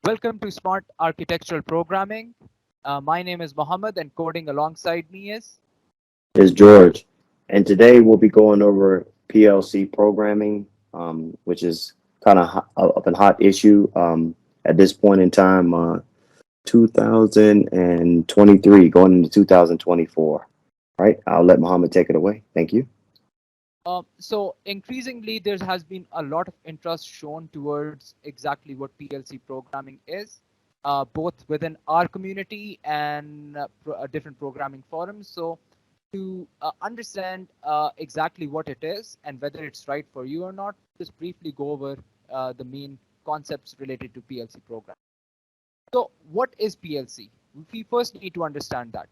Welcome to Smart Architectural Programming. My name is Mohammed, and coding alongside me is. Is George. And today we'll be going over PLC programming, which is kind of a hot issue at this point in time, 2023, going into 2024. Right? I'll let Mohammed take it away. Thank you. So increasingly, there has been a lot of interest shown towards exactly what PLC programming is, both within our community and different programming forums. So to understand exactly what it is and whether it's right for you or not, just briefly go over the main concepts related to PLC programming. So what is PLC? We first need to understand that.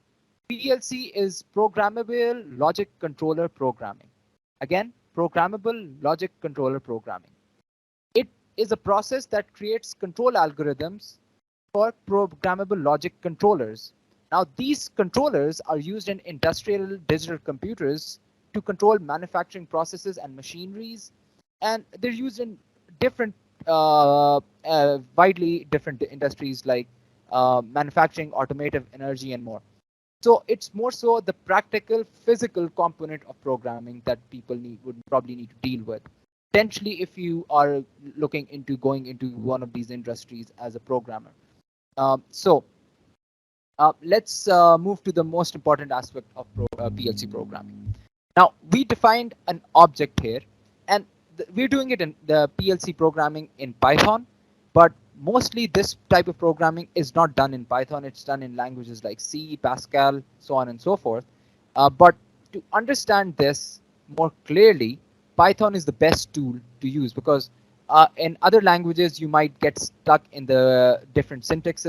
PLC is programmable logic controller programming. Again, programmable logic controller programming. It is a process that creates control algorithms for programmable logic controllers. Now, these controllers are used in industrial digital computers to control manufacturing processes and machineries, and they're used in different, widely different industries like manufacturing, automotive, energy, and more. So it's more so the practical physical component of programming that people would probably need to deal with. Potentially, if you are looking into going into one of these industries as a programmer. So let's move to the most important aspect of PLC programming. Now, we defined an object here, and we're doing it in the PLC programming in Python, but mostly this type of programming is not done in Python. It's done in languages like C, Pascal, so on and so forth. But to understand this more clearly, Python is the best tool to use because in other languages you might get stuck in the different syntax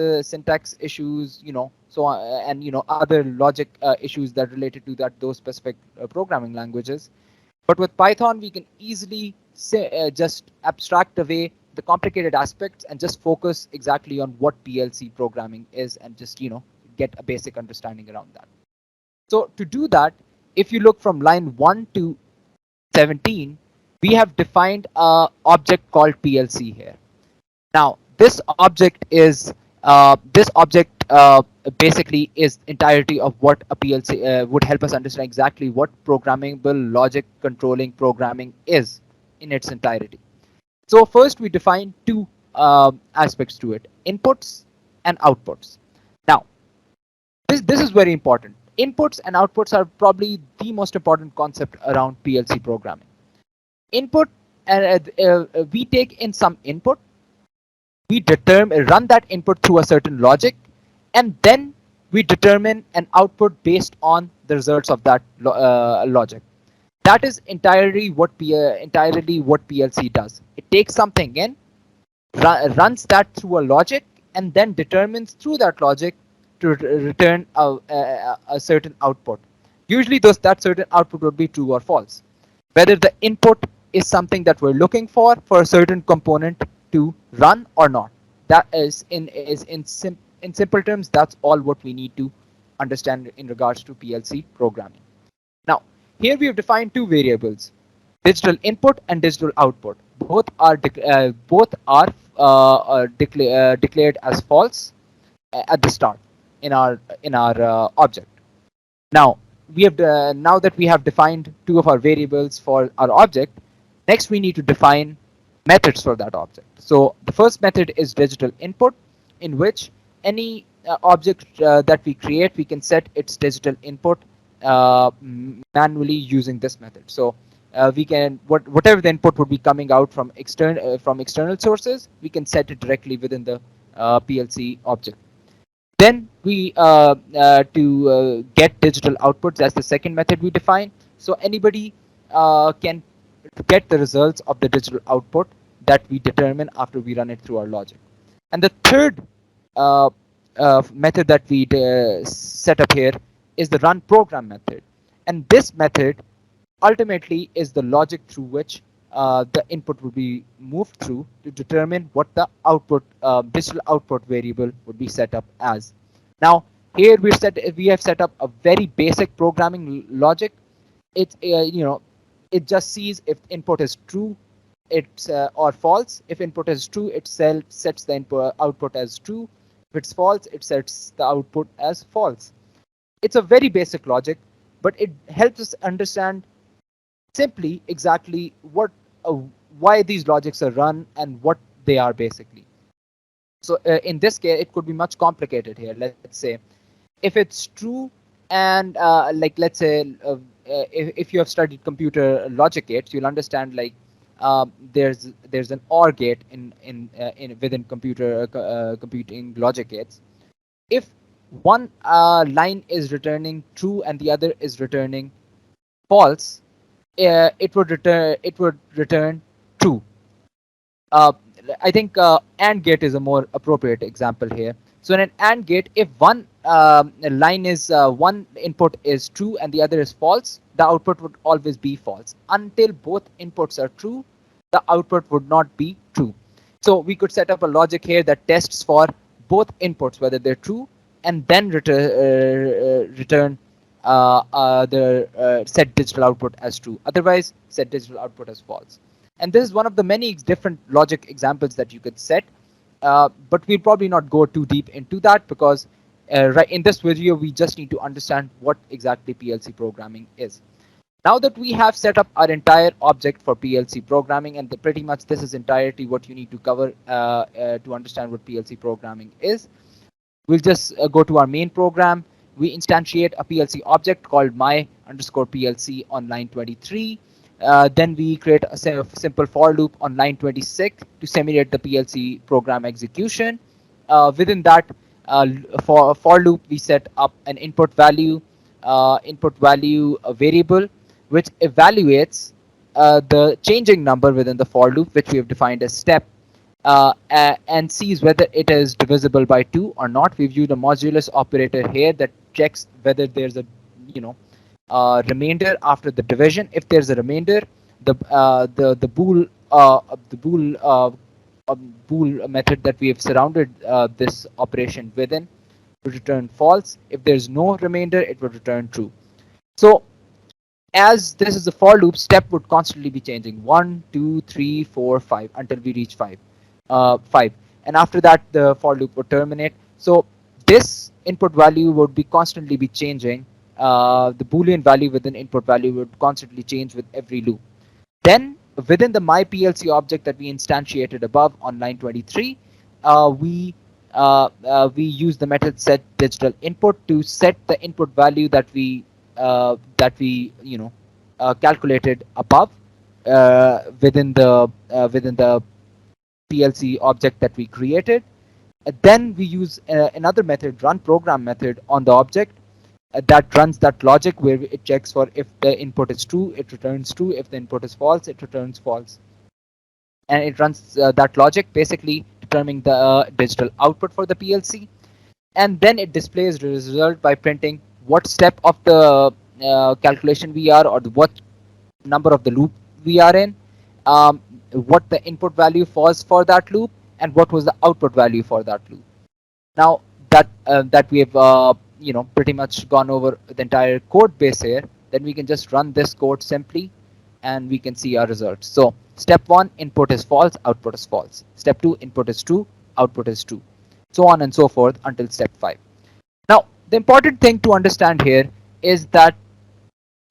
issues, so and other logic issues that related to those specific programming languages. But with Python, we can easily just abstract away the complicated aspects and just focus exactly on what PLC programming is and just get a basic understanding around that. So to do that, if you look from line 1 to 17, we have defined a object called PLC here. Now, this object basically is entirety of what a PLC would help us understand exactly what programmable logic controlling programming is in its entirety. So first we define two aspects to it: inputs and outputs. Now, this is very important. Inputs and outputs are probably the most important concept around PLC programming. Input, we take in some input, we run that input through a certain logic, and then we determine an output based on the results of that logic. That is entirely what PLC does. It takes something in, runs that through a logic, and then determines through that logic to return a certain output. Usually that certain output would be true or false. Whether the input is something that we're looking for a certain component to run or not. That is in simple terms, that's all what we need to understand in regards to PLC programming. Now, here we have defined two variables: digital input and digital output. Both are declared as false at the start in our object. Now now that we have defined two of our variables for our object, next we need to define methods for that object. So the first method is digital input, in which any object that we create, we can set its digital input manually using this method. So we can whatever the input would be coming out from external sources, we can set it directly within the PLC object. Then we to get digital outputs, that's the second method we define. So anybody can get the results of the digital output that we determine after we run it through our logic. And the third uh, method that we set up here is the run program method. And this method ultimately is the logic through which the input will be moved through to determine what the output digital output variable would be set up as. Now here we have set up a very basic programming logic. It's it just sees if input is true it's or false. If input is true, it sets the input output as true. If it's false, it sets the output as false. It's a very basic logic, but it helps us understand simply exactly uh, why these logics are run and what they are basically. So in this case, it could be much complicated here. Let's say if it's true, and like let's say if you have studied computer logic gates, you'll understand like there's an OR gate in within computing logic gates. If one line is returning true and the other is returning false, it would return true. uh, I think AND gate is a more appropriate example here. So in an AND gate, if one line is one input is true and the other is false, the output would always be false. Until both inputs are true, the output would not be true. So we could set up a logic here that tests for both inputs whether they're true, and then return the set digital output as true. Otherwise, set digital output as false. And this is one of the many different logic examples that you could set. But we'll probably not go too deep into that because right in this video, we just need to understand what exactly PLC programming is. Now that we have set up our entire object for PLC programming, and pretty much this is entirety what you need to cover to understand what PLC programming is, we'll just go to our main program. We instantiate a PLC object called my underscore PLC on line 23. Then we create a simple for loop on line 26 to simulate the PLC program execution. Within that for loop, we set up an input value variable, which evaluates the changing number within the for loop, which we have defined as step, and sees whether it is divisible by 2 or not. We've used a modulus operator here that checks whether there's a you know remainder after the division. If there's a remainder, the bool method that we have surrounded this operation within would return false. If there's no remainder, it would return true. So as this is a for loop, step would constantly be changing 1, 2, 3, 4, 5 until we reach 5, and after that the for loop would terminate. So this input value would be constantly be changing. The boolean value within input value would constantly change with every loop. Then within the myPLC object that we instantiated above on line 23, we use the method set digital input to set the input value that we calculated above within the PLC object that we created. Then we use another method, run program method, on the object that runs that logic where it checks for if the input is true, it returns true. If the input is false, it returns false. And it runs that logic, basically determining the digital output for the PLC. And then it displays the result by printing what step of the calculation we are, or what number of the loop we are in, what the input value was for that loop, and what was the output value for that loop. Now that we have pretty much gone over the entire code base here, then we can just run this code simply, and we can see our results. So step 1, input is false, output is false. Step 2, input is true, output is true, so on and so forth until step 5. Now the important thing to understand here is that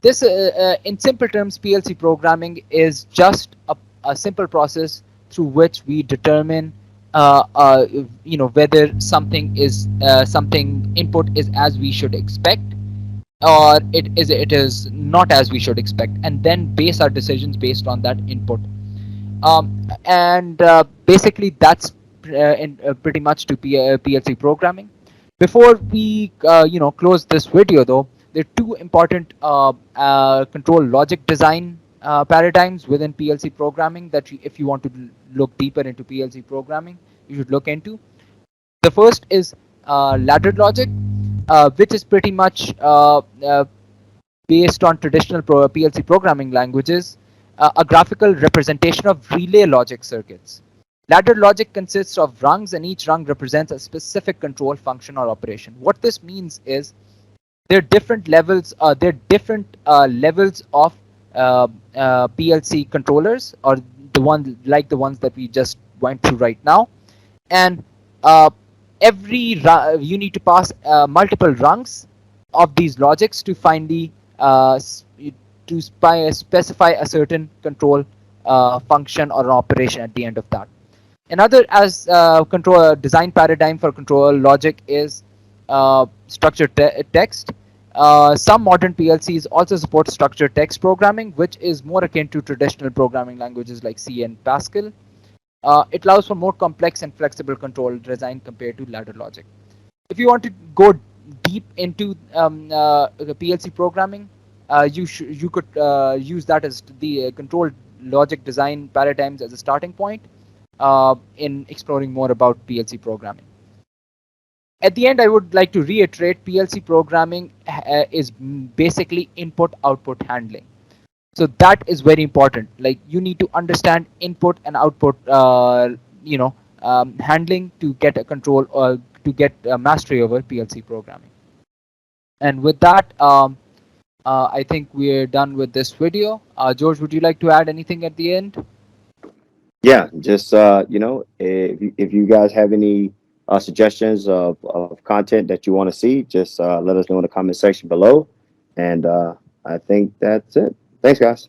this in simple terms, PLC programming is just a simple process through which we determine whether something input is as we should expect, or it is not as we should expect, and then base our decisions based on that input. And basically that's pretty much to PLC programming. Before we close this video though, there are two important control logic design paradigms within PLC programming that if you want to look deeper into PLC programming, you should look into. The first is laddered logic, which is pretty much based on traditional PLC programming languages, a graphical representation of relay logic circuits. Laddered logic consists of rungs, and each rung represents a specific control function or operation. What this means is there are different levels. There are different levels of PLC controllers, or the ones that we just went through right now. And uh, you need to pass multiple rungs of these logics to finally specify a certain control function or an operation at the end of that. Another as control design paradigm for control logic is structured text. Some modern PLCs also support structured text programming, which is more akin to traditional programming languages like C and Pascal. It allows for more complex and flexible control design compared to ladder logic. If you want to go deep into the PLC programming, you could use that as the control logic design paradigms as a starting point in exploring more about PLC programming. At the end, I would like to reiterate PLC programming is basically input output handling. So that is very important. Like you need to understand input and output, handling to get a control or to get mastery over PLC programming. And with that, I think we're done with this video. George, would you like to add anything at the end? Yeah, just if you guys have any suggestions of content that you want to see, just let us know in the comment section below. And I think that's it. Thanks, guys.